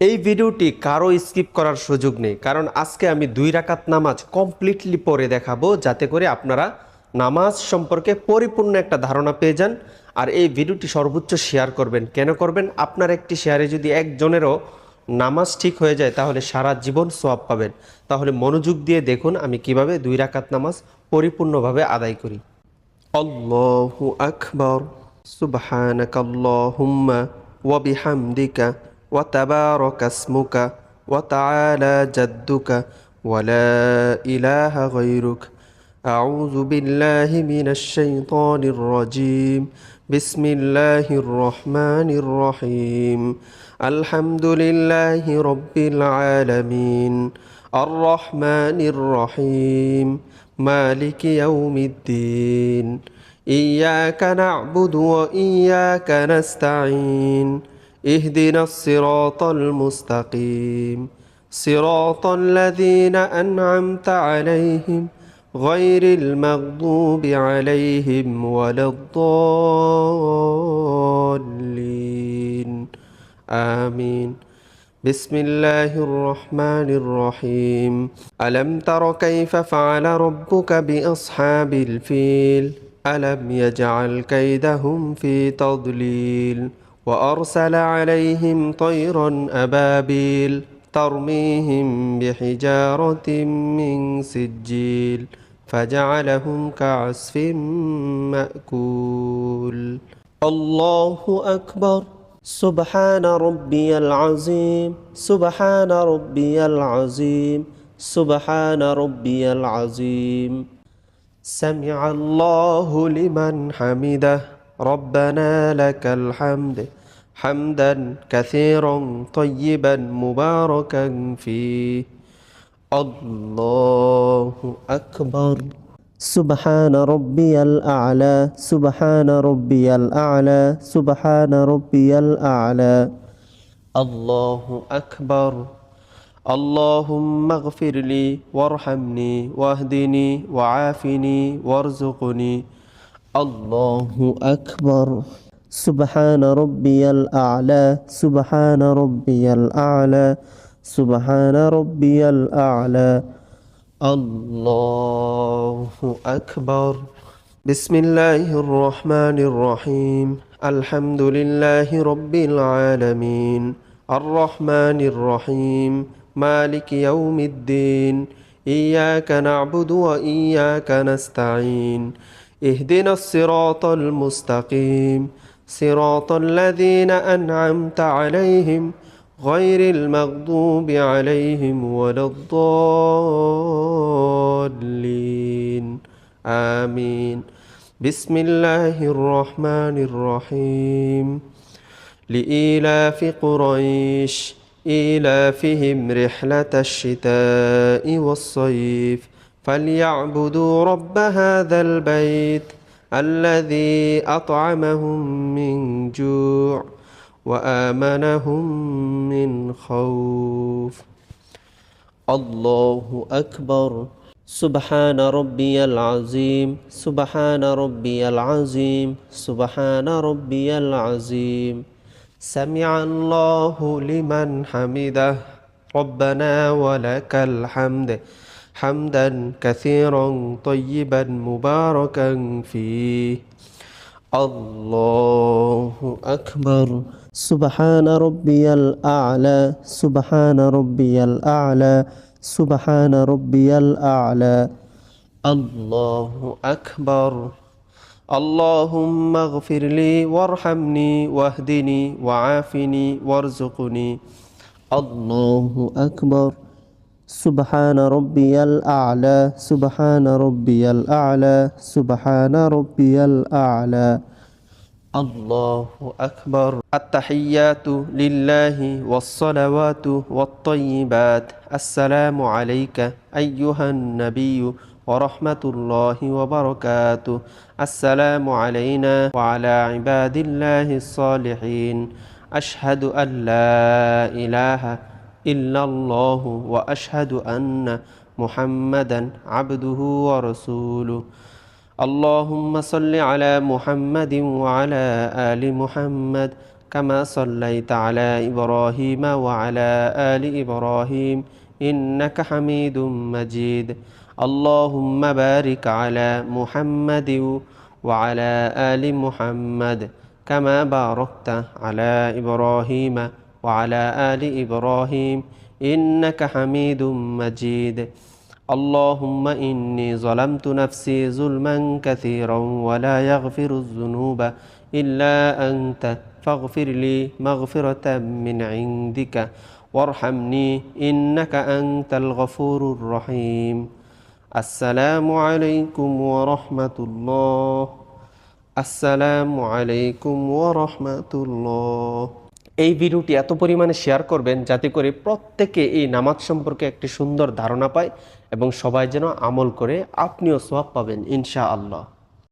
এই ভিডিওটি কারো স্কিপ করার সুযোগ নেই, কারণ আজকে আমি 2 রাকাত নামাজ কমপ্লিটলি পড়ে দেখাবো, যাতে করে আপনারা নামাজ সম্পর্কে পরিপূর্ণ একটা ধারণা পেয়ে যান। আর এই ভিডিওটি সর্বোচ্চ শেয়ার করবেন। কেন করবেন? আপনার একটি শেয়ারে যদি একজনেরও নামাজ ঠিক হয়ে যায় তাহলে সারা জীবন সওয়াব পাবেন। তাহলে মনোযোগ দিয়ে দেখুন আমি কিভাবে 2 রাকাত নামাজ পরিপূর্ণভাবে আদায় করি। আল্লাহু আকবার, সুবহানাকাল্লাহুম্মা ওয়া বিহামদিকা ওয়া তাবারাকা ইসমুকা ওয়া তাআলা জাদ্দুকা ওয়া লা ইলাহা গায়রুক। আউযু বিল্লাহি মিনাশ শাইতানির রাজীম। বিসমিল্লাহির রহমানির রহিম। আলহামদুলিল্লাহি রাব্বিল আলামিন। আর রহমানির রহিম। মালিকি ইয়াউমিদ্দিন। إياك نعبد وإياك نستعين. اهدنا الصراط المستقيم صراط الذين أنعمت عليهم غير المغضوب عليهم ولا الضالين. آمين. بسم الله الرحمن الرحيم. ألم تر كيف فعل ربك بأصحاب الفيل؟ ألم يجعل كيدهم في تضليل وأرسل عليهم طيرا أبابيل ترميهم بحجارة من سجيل فجعلهم كعصف مأكول. الله أكبر. سبحان ربي العظيم. سبحان ربي العظيم. سبحان ربي العظيم. سمع الله لمن حمده. ربنا لك الحمد حمدا كثيرا طيبا مباركا فيه. الله أكبر. سبحان ربي الأعلى. سبحان ربي الأعلى. سبحان ربي الأعلى. الله أكبر. اللهم اغفر لي وارحمني واهدني وعافني وارزقني. الله أكبر. سبحان ربي الأعلى. سبحان ربي الأعلى. سبحان ربي الأعلى. الله أكبر. بسم الله الرحمن الرحيم. الحمد لله رب العالمين. الرحمن الرحيم. مالك يوم الدين. إياك نعبد وإياك نستعين. اهدنا الصراط المستقيم صراط الذين أنعمت عليهم غير المغضوب عليهم ولا الضالين. آمين. بسم الله الرحمن الرحيم. لإيلاف قريش إيلافهم رحلة الشتاء والصيف فليعبدوا رب هذا البيت الذي أطعمهم من جوع وآمنهم من خوف. الله أكبر. سبحان ربي العظيم. سبحان ربي العظيم. سبحان ربي العظيم. سمع الله لمن حمده. ربنا ولك الحمد حمدا كثيرا طيبا مباركا فيه. الله أكبر. سبحان ربي الأعلى. سبحان ربي الأعلى. سبحان ربي الأعلى. الله أكبر. اللهم اغفر لي وارحمني واهدني وعافني وارزقني. الله أكبر. سبحان ربي الأعلى. سبحان ربي الأعلى. سبحان ربي الأعلى. الله أكبر. التحيات لله والصلوات والطيبات. السلام عليك أيها النبي ورحمة الله وبركاته. السلام علينا وعلى عباد الله الصالحين. أشهد أن لا إله إلا الله وأشهد أن محمدا عبده ورسوله. اللهم صل على محمد وعلى آل محمد كما صليت على إبراهيم وعلى آل إبراهيم إنك حميد مجيد اللهم بارك على محمد وعلى آل محمد كما باركت على إبراهيم وعلى آل إبراهيم إنك حميد مجيد اللهم إني ظلمت نفسي ظلما كثيرا ولا يغفر الذنوب إلا أنت فاغفر لي مغفرة من عندك وارحمني إنك أنت الغفور الرحيم السلام عليكم ورحمة الله আসসালামু আলাইকুম ওয়া রাহমাতুল্লাহ। এই ভিডিওটি এত পরিমাণে শেয়ার করবেন যাতে করে প্রত্যেকে এই নামাজ সম্পর্কে একটি সুন্দর ধারণা পায় এবং সবাই যেন আমল করে আপনিও সওয়াব পাবেন ইনশাআল্লাহ।